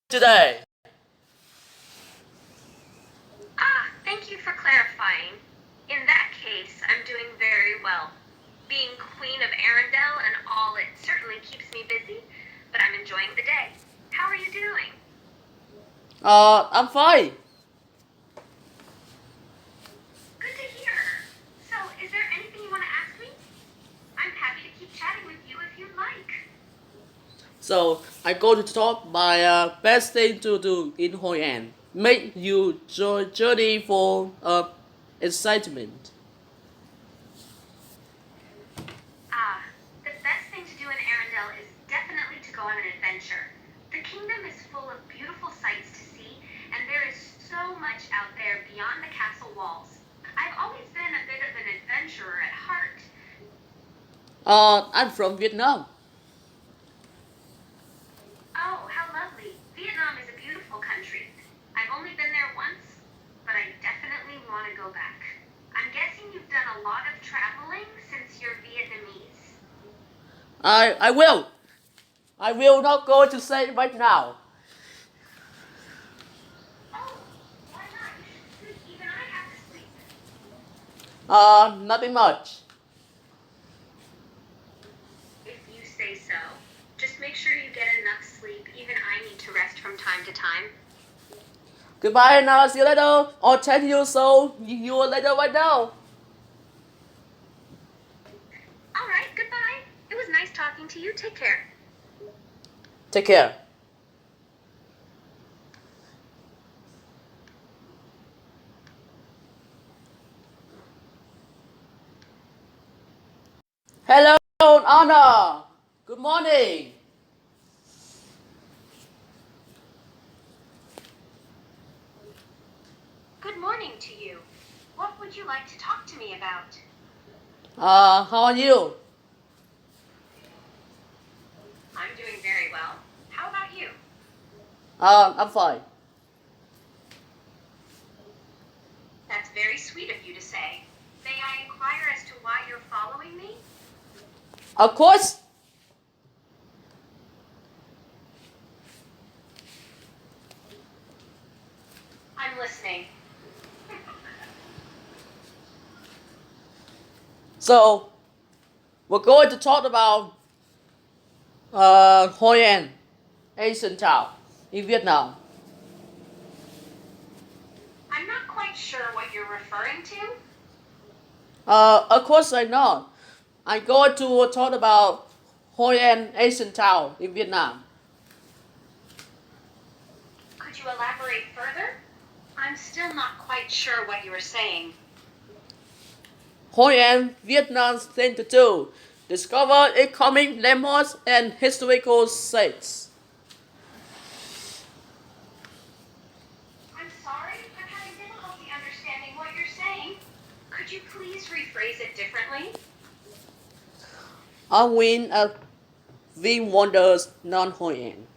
today? Thank you for clarifying. In that case, I'm doing very well. Being Queen of Arendelle and all, it certainly keeps me busy, but I'm enjoying the day. How are you doing? I'm fine. Good to hear. So, is there anything you want to ask me? I'm happy to keep chatting with you if you'd like. So I go to talk my best thing to do in Hoi An. Make you journey for excitement. The best thing to do in Arendelle is definitely to go on an adventure. The kingdom is full of beautiful sights to see, and there is so much out there beyond the castle walls. I've always been a bit of an adventurer at heart. I'm from Vietnam. Oh, how lovely. Vietnam is a beautiful country. I've only been there once, but I definitely want to go back. I'm guessing you've done a lot of traveling since you're Vietnamese. I will. I will not go to say right now. Oh, why not? You should sleep. Even I have to sleep. Nothing much. If you say so. Just make sure you get enough sleep. Even I need to rest from time to time. Goodbye now. See you later. Or tell you so. You later right now. All right, goodbye. It was nice talking to you. Take care. Take care. Hello, Anna. Good morning. Good morning to you. What would you like to talk to me about? How are you? I'm doing very well. How about you? I'm fine. That's very sweet of you to say. May I inquire as to why you're following me? Of course. I'm listening. So we're going to talk about Hoi An, Asian town in Vietnam. I'm not quite sure what you're referring to. Of course I know. I'm going to talk about Hoi An, Asian town in Vietnam. Could you elaborate further? I'm still not quite sure what you were saying. Hoi An, Vietnam's thing to do. Discover economic landmarks and historical sites. I'm sorry, I'm having difficulty understanding what you're saying. Could you please rephrase it differently? I win a V wonders non Hoi An.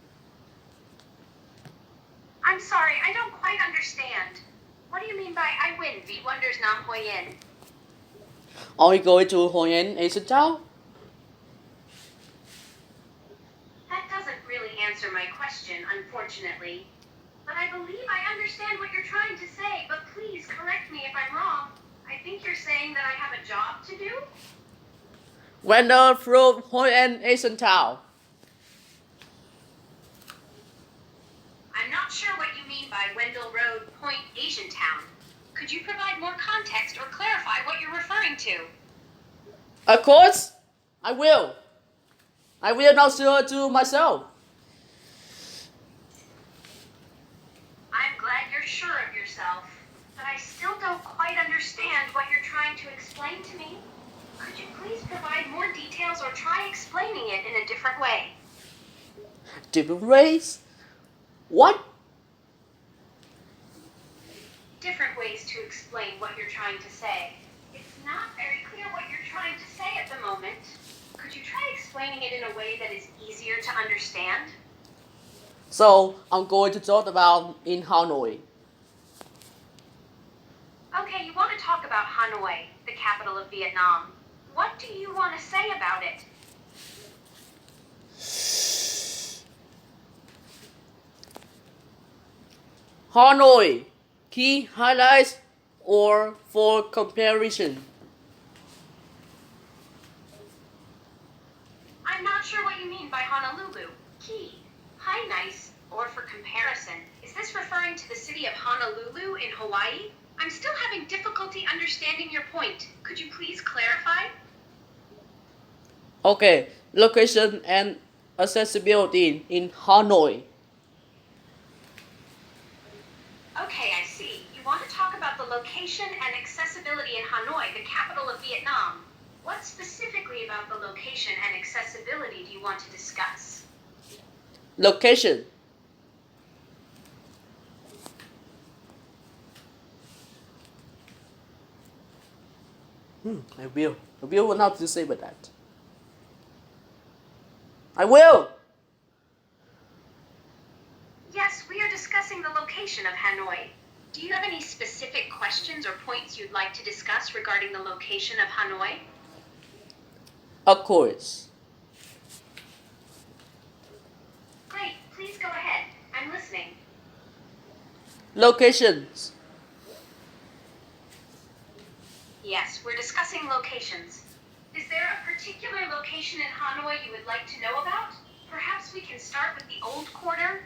I'm sorry, I don't quite understand. What do you mean by I win V Wonders Nam Hoi Yin? Are we going to Hoi An, Asian town? That doesn't really answer my question, unfortunately. But I believe I understand what you're trying to say, but please correct me if I'm wrong. I think you're saying that I have a job to do? Wander through Hoi An, Asian town. I'm not sure what you mean by Wendell Road, Point, Asian Town. Could you provide more context or clarify what you're referring to? Of course, I will. I will not sure to myself. I'm glad you're sure of yourself, but I still don't quite understand what you're trying to explain to me. Could you please provide more details or try explaining it in a different way? Different race? What? Different ways to explain what you're trying to say. It's not very clear what you're trying to say at the moment. Could you try explaining it in a way that is easier to understand? So I'm going to talk about in Hanoi. Okay, you want to talk about Hanoi, the capital of Vietnam. What do you want to say about it? Hanoi, key highlights or for comparison. I'm not sure what you mean by Honolulu. Key. Hi, nice. Or for comparison, is this referring to the city of Honolulu in Hawaii? I'm still having difficulty understanding your point. Could you please clarify? Okay, location and accessibility in Hanoi. Okay, I see. You want to talk about the location and accessibility in Hanoi, the capital of Vietnam. What specifically about the location and accessibility do you want to discuss? Location. I will. I will not disable that. I will. Yes, we are discussing the location of Hanoi. Do you have any specific questions or points you'd like to discuss regarding the location of Hanoi? Of course. Great, please go ahead. I'm listening. Locations. Yes, we're discussing locations. Is there a particular location in Hanoi you would like to know about? Perhaps we can start with the Old Quarter?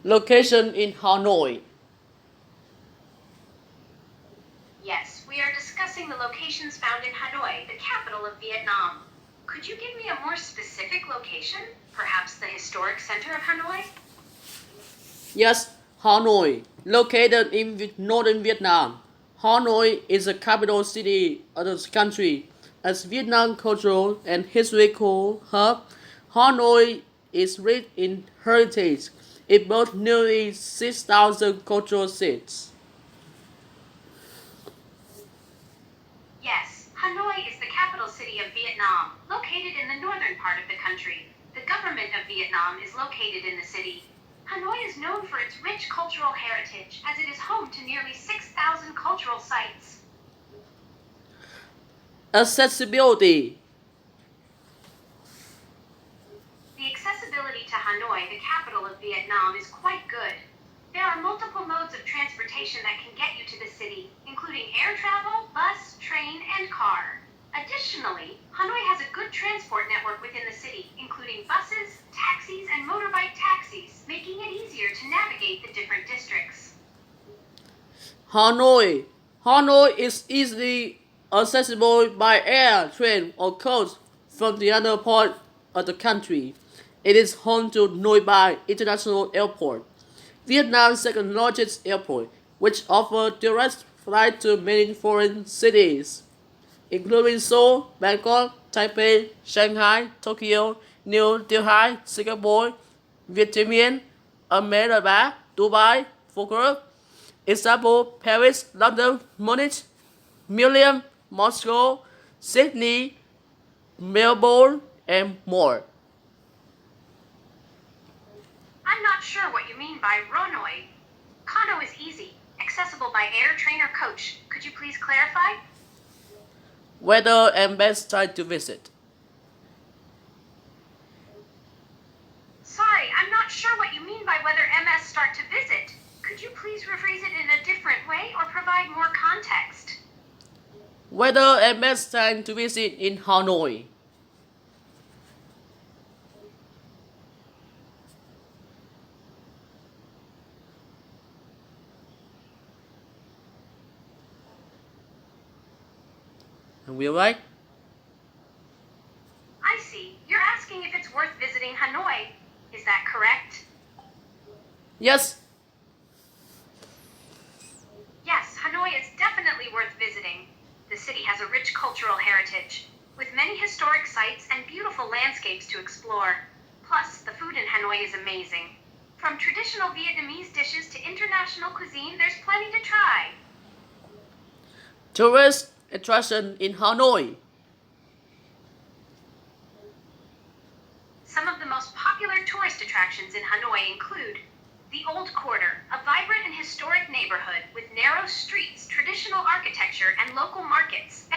Location in Hanoi. Yes, we are discussing the locations found in Hanoi, the capital of Vietnam. Could you give me a more specific location? Perhaps the historic center of Hanoi? Yes, Hanoi. Located in northern Vietnam. Hanoi is the capital city of the country. As Vietnam's cultural and historical hub, Hanoi is rich in heritage. It boasts nearly 6,000 cultural sites. Yes, Hanoi is the capital city of Vietnam, located in the northern part of the country. The government of Vietnam is located in the city. Hanoi is known for its rich cultural heritage, as it is home to nearly 6,000 cultural sites. Accessibility. The accessibility to Hanoi, the capital of Vietnam, is quite good. There are multiple modes of transportation that can get you to the city, including air travel, bus, train, and car. Additionally, Hanoi has a good transport network within the city, including buses, taxis, and motorbike taxis, making it easier to navigate the different districts. Hanoi. Hanoi is easily accessible by air, train, or coast from the other part of the country. It is home to Noi Bai International Airport, Vietnam's second largest airport, which offers direct flights to many foreign cities, including Seoul, Bangkok, Taipei, Shanghai, Tokyo, New Delhi, Singapore, Vietnam, Ahmedabad, Dubai, Frankfurt, Istanbul, Paris, London, Munich, Milan, Moscow, Sydney, Melbourne, and more. I'm not sure what you mean by Ronoi. Kano is easy, accessible by air, train, or coach. Could you please clarify? Weather and best time to visit. Sorry, I'm not sure what you mean by whether MS start to visit. Could you please rephrase it in a different way or provide more context? Weather and best time to visit in Hanoi. And we're right? I see. You're asking if it's worth visiting Hanoi. Is that correct? Yes. Yes, Hanoi is definitely worth visiting. The city has a rich cultural heritage, with many historic sites and beautiful landscapes to explore. Plus, the food in Hanoi is amazing. From traditional Vietnamese dishes to international cuisine, there's plenty to try. Tourist attraction in Hanoi. Some of the most popular tourist attractions in Hanoi include the Old Quarter, a vibrant and historic neighborhood with narrow streets, traditional architecture, and local markets.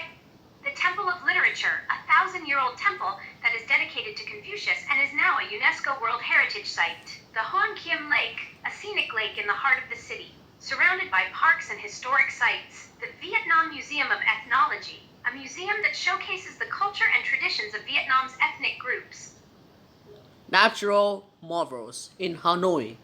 The Temple of Literature, a 1,000-year-old temple that is dedicated to Confucius and is now a UNESCO World Heritage Site. The Hoan Kiem Lake, a scenic lake in the heart of the city, surrounded by parks and historic sites. The Vietnam Museum of Ethnology, a museum that showcases the culture and traditions of Vietnam's ethnic groups. Natural marvels in Hanoi.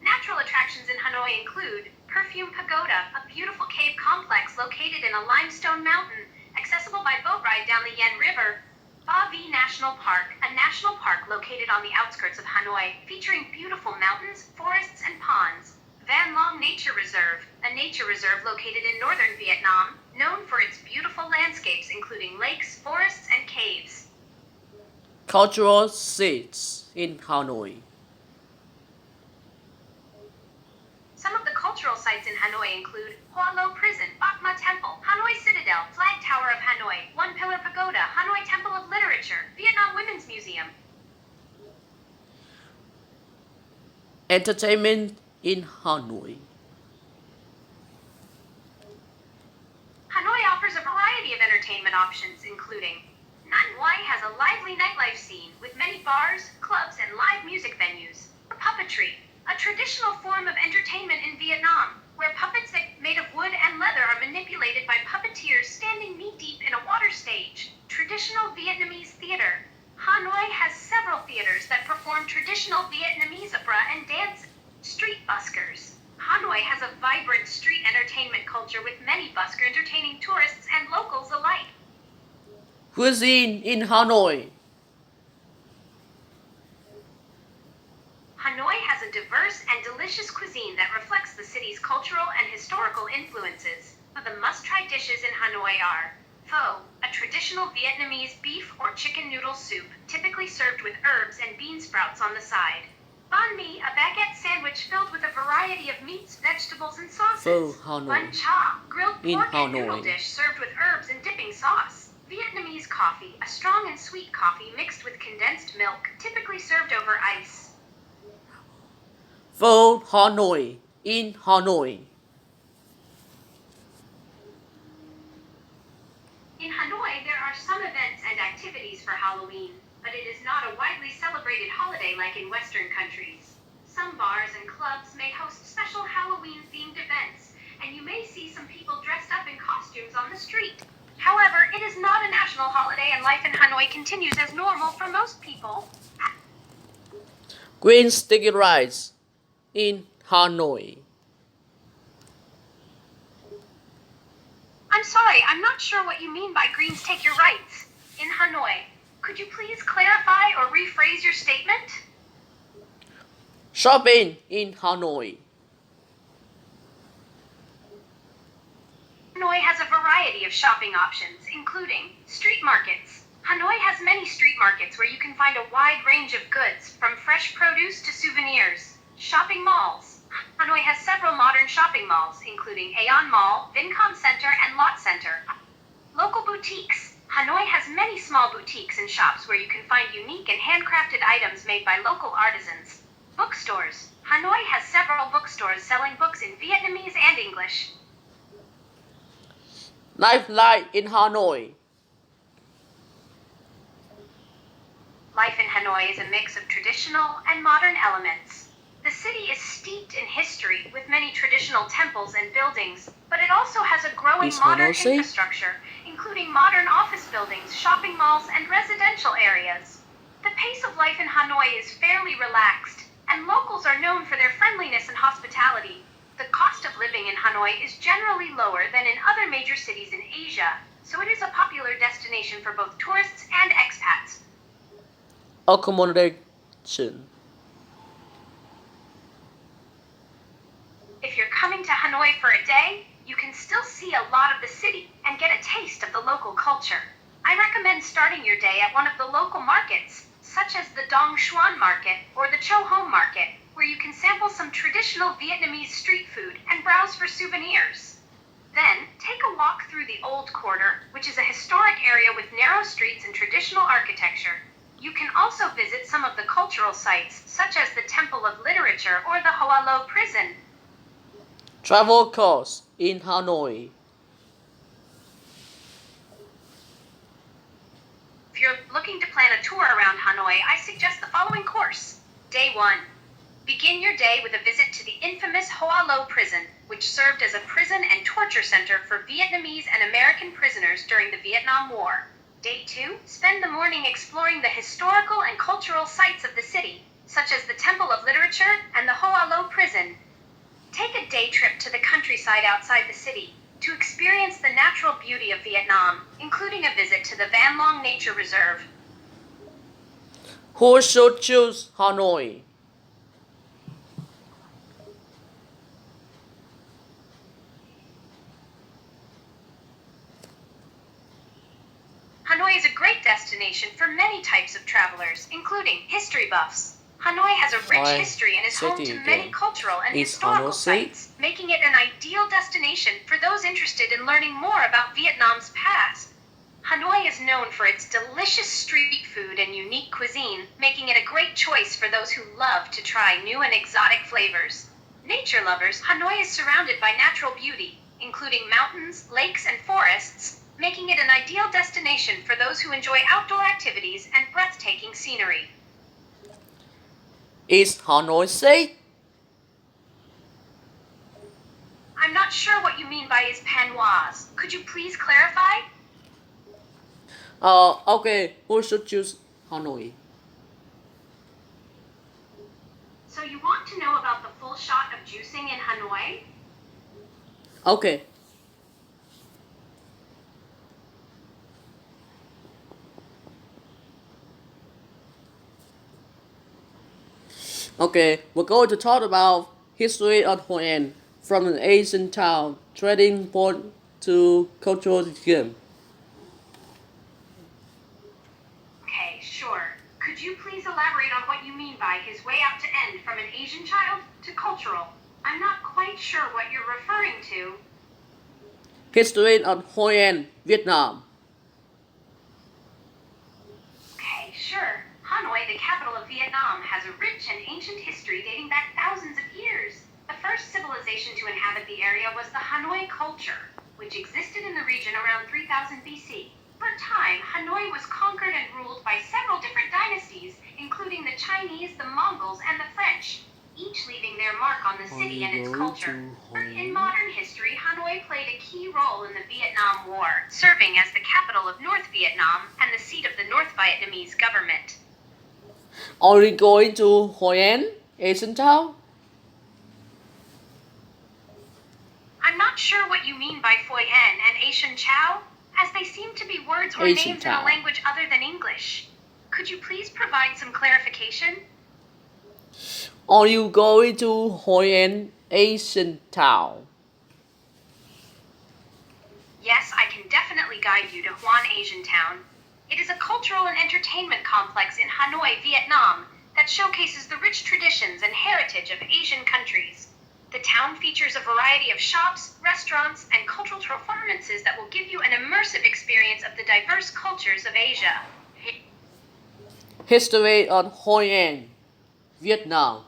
Natural attractions in Hanoi include Perfume Pagoda, a beautiful cave complex located in a limestone mountain, accessible by boat ride down the Yen River. Ba Vi National Park, a national park located on the outskirts of Hanoi, featuring beautiful mountains, forests, and ponds. Van Long Nature Reserve, a nature reserve located in northern Vietnam, known for its beautiful landscapes including lakes, forests, and caves. Cultural sites in Hanoi. Some of the cultural sites in Hanoi include Hoa Lo Prison, Bac Ma Temple, Hanoi Citadel, Flag Tower of Hanoi, One Pillar Pagoda, Hanoi Temple of Literature, Vietnam Women's Museum. Entertainment in Hanoi. Hanoi offers a variety of entertainment options, including Nan Hoi has a lively nightlife scene with many bars, clubs, and live music venues. Puppetry, a traditional form of entertainment in Vietnam, where puppets made of wood and leather are manipulated by puppeteers standing knee-deep in a water stage. Traditional Vietnamese theater. Hanoi has several theaters that perform traditional Vietnamese opera and dance. Street buskers. Hanoi has a vibrant street entertainment culture with many buskers entertaining tourists and locals alike. Cuisine in Hanoi. Hanoi has a diverse and delicious cuisine that reflects the city's cultural and historical influences. The must-try dishes in Hanoi are pho, a traditional Vietnamese beef or chicken noodle soup, typically served with herbs and bean sprouts on the side. Banh mi, a baguette sandwich filled with a variety of meats, vegetables, and sauces. Pho Hanoi. Bun cha, grilled In pork and Hanoi. noodle dish served with herbs and dipping sauce. Vietnamese coffee, a strong and sweet coffee mixed with condensed milk, typically served over ice. Pho Hanoi in Hanoi. In Hanoi, there are some events and activities for Halloween, but it is not a widely celebrated holiday like in Western countries. Some bars and clubs may host special Halloween-themed events, and you may see some people dressed up in costumes on the street. However, it is not a national holiday and life in Hanoi continues as normal for most people. Green sticky rice in Hanoi. I'm sorry, I'm not sure what you mean by Greens take your rights. In Hanoi, could you please clarify or rephrase your statement? Shopping in Hanoi. Hanoi has a variety of shopping options, including street markets. Hanoi has many street markets where you can find a wide range of goods, from fresh produce to souvenirs. Shopping malls. Hanoi has several modern shopping malls, including Aeon Mall, Vincom Center, and Lot Center. Local boutiques. Hanoi has many small boutiques and shops where you can find unique and handcrafted items made by local artisans. Bookstores. Hanoi has several bookstores selling books in Vietnamese and English. Nightlife in Hanoi. Life in Hanoi is a mix of traditional and modern elements. The city is steeped in history with many traditional temples and buildings, but it also has a growing Is modern Hanoi safe? infrastructure, including modern office buildings, shopping malls, and residential areas. The pace of life in Hanoi is fairly relaxed, and locals are known for their friendliness and hospitality. The cost of living in Hanoi is generally lower than in other major cities in Asia, so it is a popular destination for both tourists and expats. Accommodation. If you're coming to Hanoi for a day, you can still see a lot of the city and get a taste of the local culture. I recommend starting your day at one of the local markets, such as the Dong Xuan Market or the Cho Hom Market, where you can sample some traditional Vietnamese street food and browse for souvenirs. Then, take a walk through the Old Quarter, which is a historic area with narrow streets and traditional architecture. You can also visit some of the cultural sites, such as the Temple of Literature or the Hoa Lo Prison. Travel costs in Hanoi. looking to plan a tour around Hanoi, I suggest the following course. Day 1. Begin your day with a visit to the infamous Hoa Lo prison, which served as a prison and torture center for Vietnamese and American prisoners during the Vietnam War. Day 2. Spend the morning exploring the historical and cultural sites of the city, such as the Temple of Literature and the Hoa Lo prison. Take a day trip to the countryside outside the city to experience the natural beauty of Vietnam, including a visit to the Van Long Nature Reserve. Who should choose Hanoi? Hanoi is a great destination for many types of travelers, including history buffs. Hanoi has a rich history and is home to many cultural and historical sites, making it an ideal destination for those interested in learning more about Vietnam's past. Hanoi is known for its delicious street food and unique cuisine, making it a great choice for those who love to try new and exotic flavors. Nature lovers, Hanoi is surrounded by natural beauty, including mountains, lakes, and forests, making it an ideal destination for those who enjoy outdoor activities and breathtaking scenery. Is Hanoi safe? I'm not sure what you mean by is panoise. Could you please clarify? Okay, who should choose Hanoi? So you want to know about the full shot of juicing in Hanoi? Okay. Okay, we're going to talk about history of Hoi An, from an ancient town, trading port to cultural museum. Okay, sure. Could you please elaborate on what you mean by his way out to end from an Asian child to cultural? I'm not quite sure what you're referring to. History of Hoi An, Vietnam. Okay, sure. Hanoi, the capital of Vietnam, has a rich and ancient history dating back thousands of years. The first civilization to inhabit the area was the Hanoi culture, which existed in the region around 3000 BC. For a time, Hanoi was conquered and ruled by several different dynasties, including the Chinese, the Mongols, and the French, each leaving their mark on the city and its culture. In modern history, Hanoi played a key role in the Vietnam War, serving as the capital of North Vietnam and the seat of the North Vietnamese government. Are we going to Hoi An, Asian town? I'm not sure what you mean by Phuoc An and Asian Chow, as they seem to be words or Asian names in a Chow. language other than English. Could you please provide some clarification? Are you going to Hoi An, Asian town? Yes, I can definitely guide you to Huan Asian Town. It is a cultural and entertainment complex in Hanoi, Vietnam, that showcases the rich traditions and heritage of Asian countries. The town features a variety of shops, restaurants, and cultural performances that will give you an immersive experience of the diverse cultures of Asia. History of Hoi An, Vietnam.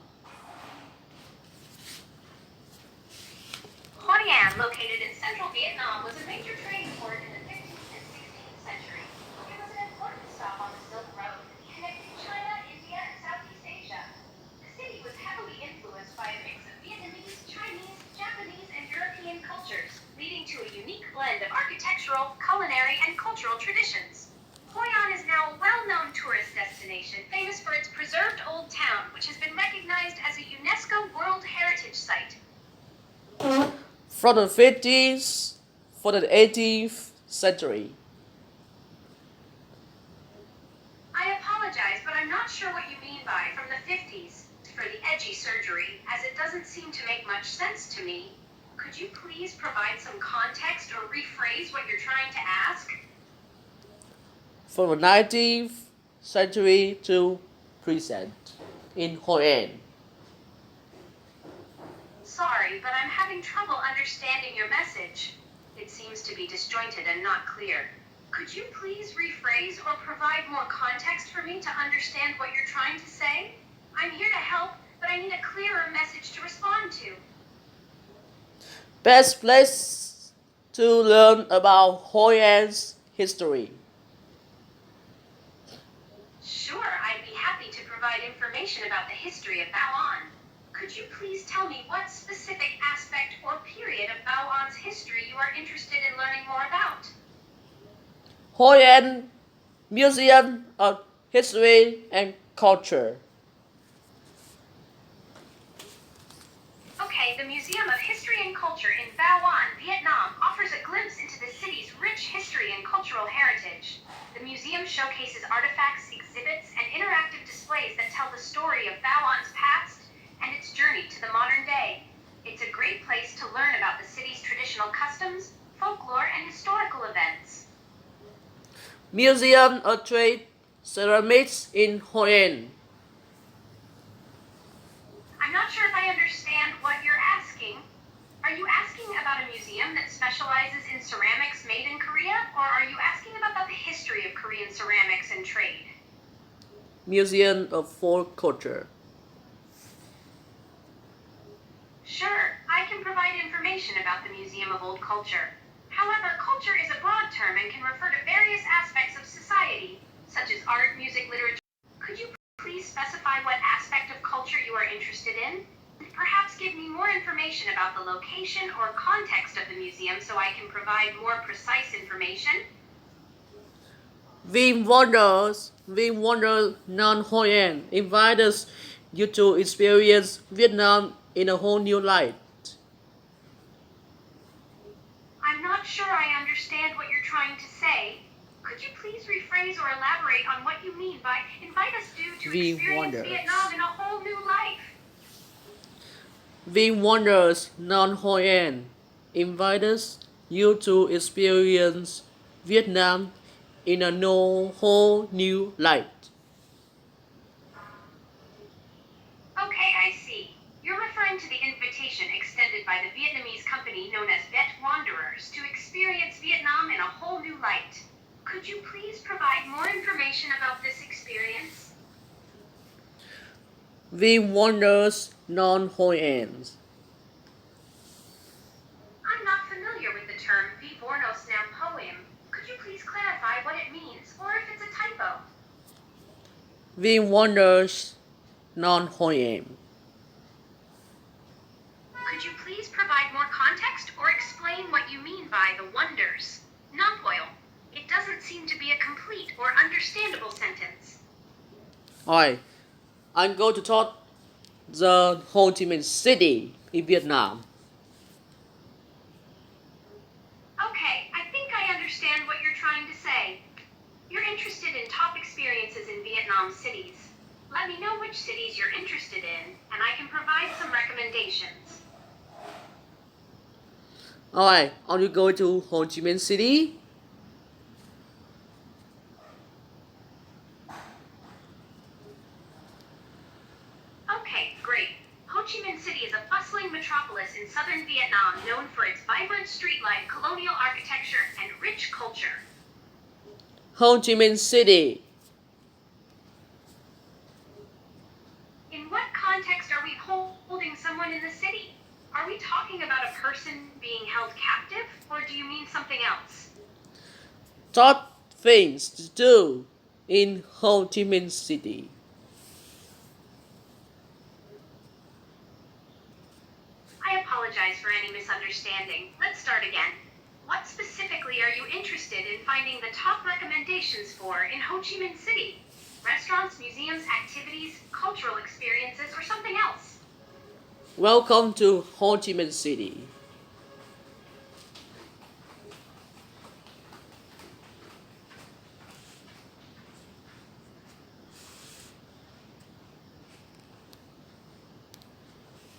Hoi An, located in central Vietnam, was a major trading port in the 15th and 16th century. It was an important stop on the Silk Road, connecting China, India, and Southeast Asia. The city was heavily influenced by a mix of Vietnamese, Chinese, Japanese, and European cultures, leading to a unique blend of architectural, culinary, and cultural traditions. Hoi An is now a well-known tourist destination, famous for its preserved old town, which has been recognized as a UNESCO World Heritage Site. From the 50s for the 18th century. I apologize, but I'm not sure what you mean by from the 50s for the edgy surgery, as it doesn't seem to make much sense to me. Could you please provide some context or rephrase what you're trying to ask? From the 19th century to present in Hoi An. Sorry, but I'm having trouble understanding your message. It seems to be disjointed and not clear. Could you please rephrase or provide more context for me to understand what you're trying to say? I'm here to help, but I need a clearer message to respond to. Best place to learn about Hoi An's history. happy to provide information about the history of Bao An. Could you please tell me what specific aspect or period of Bao An's history you are interested in learning more about? Hoi An Museum of History and Culture. Okay, the Museum of History and Culture in Bao An, Vietnam, offers a glimpse into the city's rich history and cultural heritage. The museum showcases artifacts, exhibits, and interactive displays that tell the story of Bao An's past and its journey to the modern day. It's a great place to learn about the city's traditional customs, folklore, and historical events. Museum of Trade Ceramics in Hoi An. I'm not sure if I understand what you're asking. Are you asking about a museum that specializes in ceramics made in Korea, or are you asking about the history of Korean ceramics and trade? Museum of Folk Culture. Sure, I can provide information about the Museum of Old Culture. However, culture is a broad term and can refer to various aspects of society, such as art, music, literature. Could you please specify what aspect of culture you are interested in? Perhaps give me more information about the location or context of the museum so I can provide more precise information. We wonder non-Hoi An invites you to experience Vietnam in a whole new light. I'm not sure I understand what you're trying to say. Could you please rephrase or elaborate on what you mean by invite us to We experience wonder. Vietnam in a whole new life? We wonders non-Hoi An invites you to experience Vietnam in a whole new light. Okay, I see. You're referring to the invitation extended by the Vietnamese company known as Viet Wanderers to experience Vietnam in a whole new light. Could you please provide more information about this experience? We wonders non-Hoi Ans. I'm not familiar with the term Vivornos Nam Poem. Could you please clarify what it means, or if it's a typo? We wonders non-Hoi An. Could you please provide more context or explain what you mean by the wonders? Nampoil. It doesn't seem to be a complete or understandable sentence. Alright, I'm going to talk the Ho Chi Minh City in Vietnam. Okay, I think I understand what you're trying to say. You're interested in top experiences in Vietnam cities. Let me know which cities you're interested in, and I can provide some recommendations. Alright, are you going to Ho Chi Minh City? Okay, great. Ho Chi Minh City is a bustling metropolis in southern Vietnam known for its vibrant street life, colonial architecture, and rich culture. Ho Chi Minh City. In what context are we holding someone in the city? Are we talking about a person being held captive, or do you mean something else? Top things to do in Ho Chi Minh City. I apologize for any misunderstanding. Let's start again. What specifically are you interested in finding the top recommendations for in Ho Chi Minh City? Restaurants, museums, activities, cultural experiences, or something else? Welcome to Ho Chi Minh City.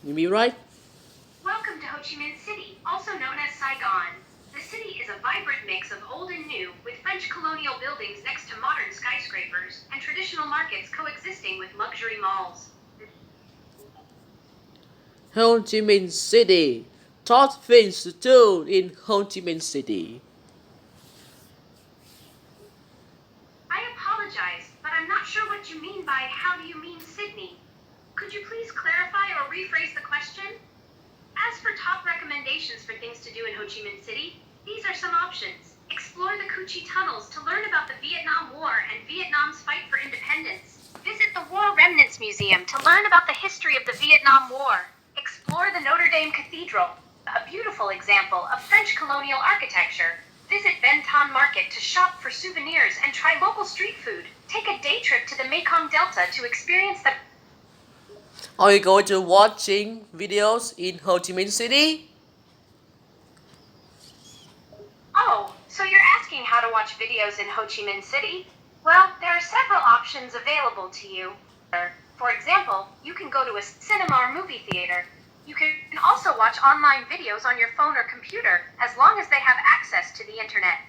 You mean right? Welcome to Ho Chi Minh City, also known as Saigon. The city is a vibrant mix of old and new, with French colonial buildings next to modern skyscrapers, and traditional markets coexisting with luxury malls. Ho Chi Minh City. Top things to do in Ho Chi Minh City. I apologize, but I'm not sure what you mean by how do you mean Sydney? Could you please clarify or rephrase the question? As for top recommendations for things to do in Ho Chi Minh City, these are some options. Explore the Cu Chi tunnels to learn about the Vietnam War and Vietnam's fight for independence. Visit the War Remnants Museum to learn about the history of the Vietnam War. Explore the Notre Dame Cathedral, a beautiful example of French colonial architecture. Visit Ben Thanh Market to shop for souvenirs and try local street food. Take a day trip to the Mekong Delta to experience the... Are you going to watching videos in Ho Chi Minh City? Oh, so you're asking how to watch videos in Ho Chi Minh City? Well, there are several options available to you. For example, you can go to a cinema or movie theater. You can also watch online videos on your phone or computer, as long as they have access to the internet.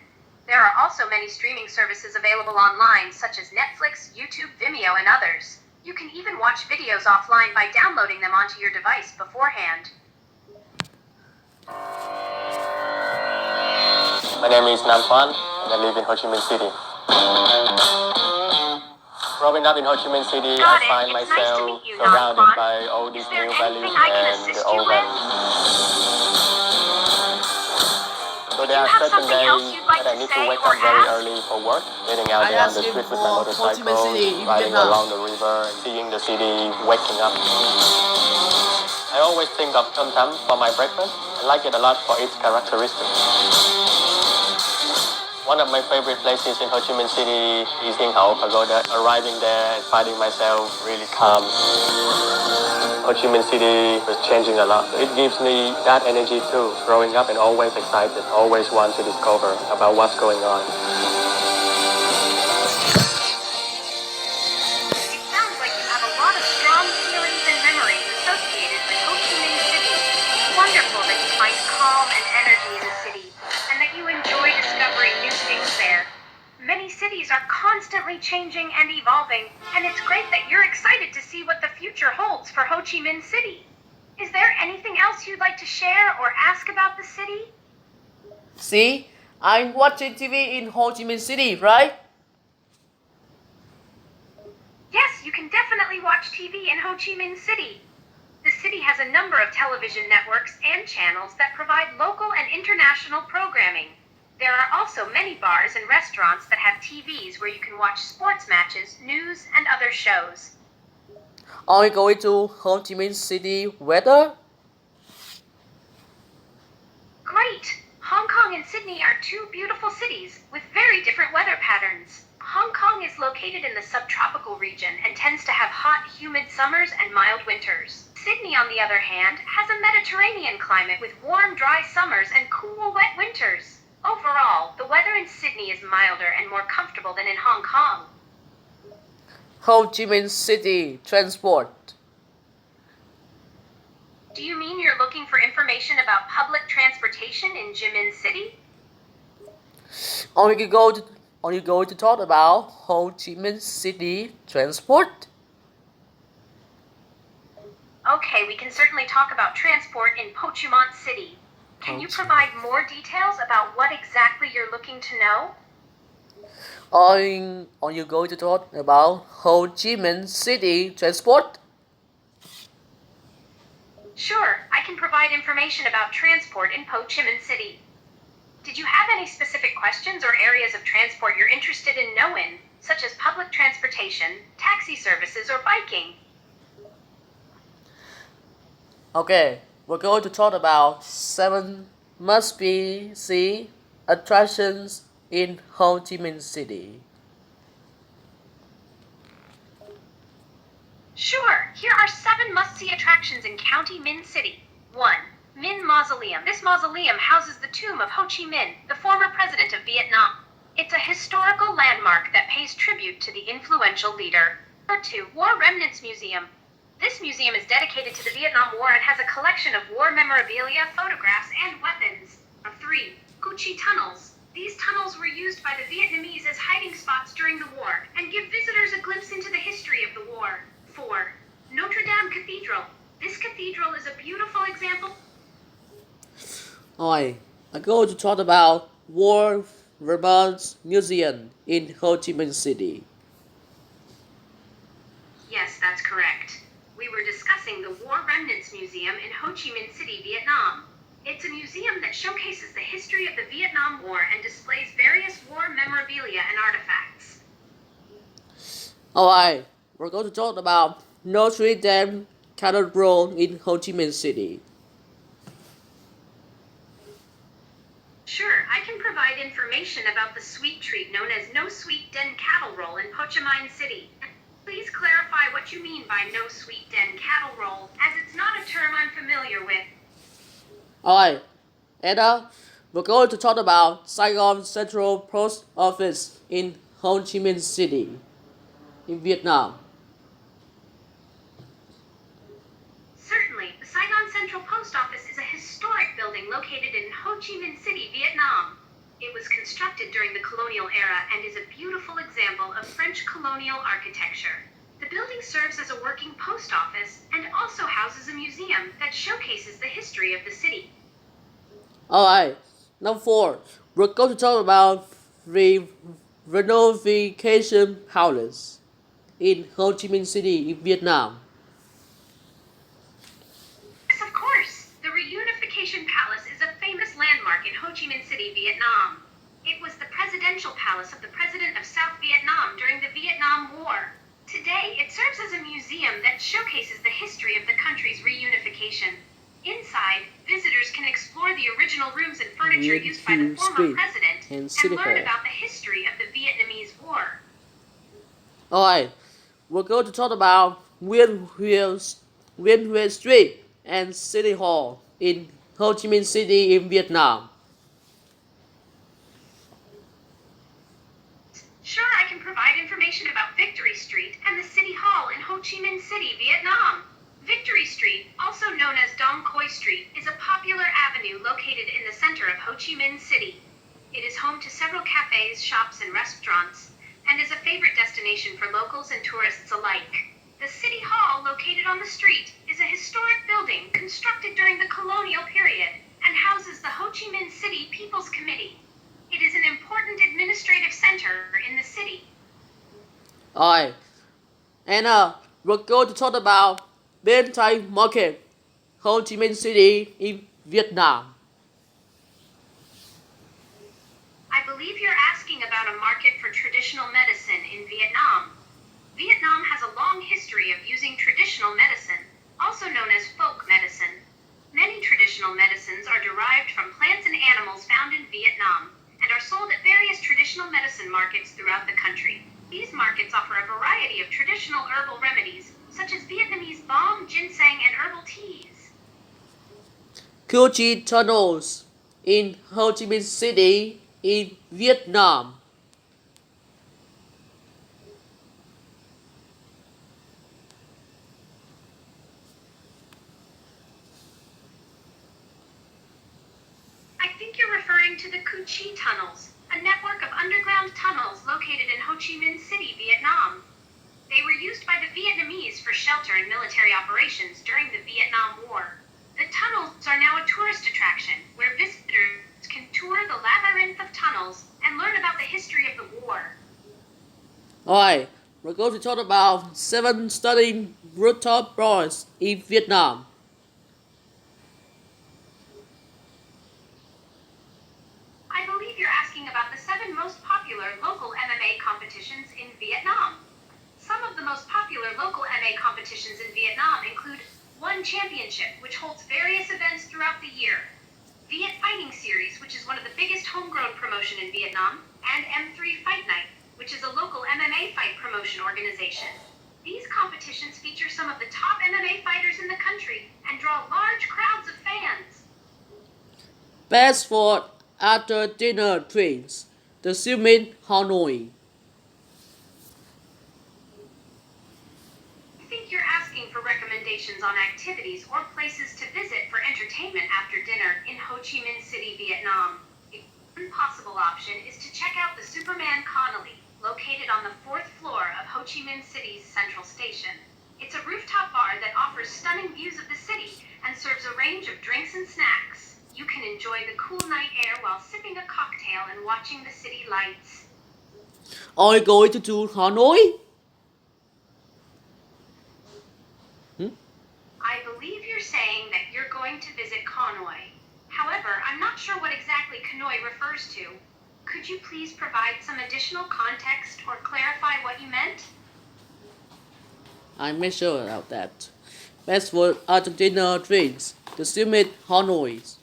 There are also many streaming services available online, such as Netflix, YouTube, Vimeo, and others. You can even watch videos offline by downloading them onto your device beforehand. My name is Nam Phan, and I live in Ho Chi Minh City. Growing up in Ho Chi Minh City, I find myself surrounded by all these new values and the old values. So there are certain days that I need to wake up very early for work, getting out there on the street with my motorcycle, riding along the river, seeing the city waking up. I always think of Tom Tam for my breakfast. I like it a lot for its characteristics. One of my favorite places in Ho Chi Minh City is Dinh Hậu Pagoda. Arriving there and finding myself really calm. Ho Chi Minh City is changing a lot. It gives me that energy too. Growing up and always excited, always want to discover about what's going on. It sounds like you have a lot of strong feelings and memories associated with Ho Chi Minh City. It's wonderful that you find calm and energy in the city, and that you enjoy discovering new things there. Many cities are constantly changing and evolving, and it's great that you're excited to see what the future holds for Ho Chi Minh City. Is there anything else you'd like to share or ask about the city? See, I'm watching TV in Ho Chi Minh City, right? Yes, you can definitely watch TV in Ho Chi Minh City. The city has a number of television networks and channels that provide local and international programming. There are also many bars and restaurants that have TVs where you can watch sports matches, news, and other shows. Are you going to Ho Chi Minh City weather? Great! Hong Kong and Sydney are two beautiful cities with very different weather patterns. Hong Kong is located in the subtropical region and tends to have hot, humid summers and mild winters. Sydney, on the other hand, has a Mediterranean climate with warm, dry summers and cool, wet winters. Overall, the weather in Sydney is milder and more comfortable than in Hong Kong. Ho Chi Minh City transport. Do you mean you're looking for information about public transportation in Ho Chi Minh City? Are you going to talk about Ho Chi Minh City transport? Okay, we can certainly talk about transport in Ho Chi Minh City. Can you provide more details about what exactly you're looking to know? Are you going to talk about Ho Chi Minh City transport? Sure, I can provide information about transport in Ho Chi Minh City. Did you have any specific questions or areas of transport you're interested in knowing, such as public transportation, taxi services, or biking? Okay, we're going to talk about 7 must-see attractions in Ho Chi Minh City. Sure, here are 7 must-see attractions in County Minh City. 1. Minh Mausoleum. This mausoleum houses the tomb of Ho Chi Minh, the former president of Vietnam. It's a historical landmark that pays tribute to the influential leader. 2. War Remnants Museum. This museum is dedicated to the Vietnam War and has a collection of war memorabilia, photographs, and weapons. 3. Cu Chi Tunnels. These tunnels were used by the Vietnamese as hiding spots during the war and give visitors a glimpse into the history of the war. 4. Notre Dame Cathedral. This cathedral is a beautiful example. Alright, I'm going to talk about War Remnants Museum in Ho Chi Minh City. Yes, that's correct. We were discussing the War Remnants Museum in Ho Chi Minh City, Vietnam. It's a museum that showcases the history of the Vietnam War and displays various war memorabilia and artifacts. Alright, we're going to talk about Notre Dame Cathedral in Ho Chi Minh City. Sure, I can provide information about the sweet treat known as No Sweet Den Cattle Roll in Ho Chi Minh City. Please clarify what you mean by No Sweet Den Cattle Roll, as it's not a term I'm familiar with. Alright, and we're going to talk about Saigon Central Post Office in Ho Chi Minh City in Vietnam. Certainly, the Saigon Central Post Office is a historic building located in Ho Chi Minh City, Vietnam. It was constructed during the colonial era and is a beautiful example of French colonial architecture. The building serves as a working post office and also houses a museum that showcases the history of the city. Alright, number 4, we're going to talk about the Renovation Palace in Ho Chi Minh City in Vietnam. Yes, of course. The Reunification Palace is a famous landmark in Ho Chi Minh City, Vietnam. It was the presidential palace of the president of South Vietnam during the Vietnam War. Today, it serves as a museum that showcases the history of the country's reunification. Inside, visitors can explore the original rooms and furniture used by the former president and learn about the history of the Vietnamese War. Alright, we're going to talk about Nguyen Huệ Street and City Hall in Ho Chi Minh City in Vietnam. Sure, I can provide information about Victory Street and the City Hall in Ho Chi Minh City, Vietnam. Victory Street, also known as Dong Quai Street, is a popular avenue located in the center of Ho Chi Minh City. It is home to several cafes, shops, and restaurants, and is a favorite destination for locals and tourists alike. The City Hall, located on the street, is a historic building constructed during the colonial period and houses the Ho Chi Minh City People's Committee. It is an important administrative center in the city. Alright, and we're going to talk about Bên Thai Market, Ho Chi Minh City in Vietnam. I believe you're asking about a market for traditional medicine in Vietnam. Vietnam has a long history of using traditional medicine, also known as folk medicine. Many traditional medicines are derived from plants and animals found in Vietnam and are sold at various traditional medicine markets throughout the country. These markets offer a variety of traditional herbal remedies, such as Vietnamese balm, ginseng, and herbal teas. Cu Chi Tunnels in Ho Chi Minh City in Vietnam. I think you're referring to the Cu Chi Tunnels, a network of underground tunnels located in Ho Chi Minh City, Vietnam. They were used by the Vietnamese for shelter and military operations during the Vietnam War. The tunnels are now a tourist attraction where visitors can tour the labyrinth of tunnels and learn about the history of the war. Alright, we're going to talk about 7 stunning rooftop bars in Vietnam. I believe you're asking about the 7 most popular local MMA competitions in Vietnam. Some of the most popular local MMA competitions in Vietnam include One Championship, which holds various events throughout the year, Viet Fighting Series, which is one of the biggest homegrown promotion in Vietnam, and M3 Fight Night, which is a local MMA fight promotion organization. These competitions feature some of the top MMA fighters in the country and draw large crowds of fans. Best for after dinner drinks, the Summit Hanoi. I think you're asking for recommendations on activities or places to visit for entertainment after dinner in Ho Chi Minh City, Vietnam. One possible option is to check out the Superman Connolly, located on the 4th floor of Ho Chi Minh City's Central Station. It's a rooftop bar that offers stunning views of the city and serves a range of drinks and snacks. You can enjoy the cool night air while sipping a cocktail and watching the city lights. Are you going to Hanoi? I believe you're saying that you're going to visit Hanoi. However, I'm not sure what exactly Hanoi refers to. Could you please provide some additional context or clarify what you meant? I made sure of that. Best for Argentina drinks. The summit Hanoi.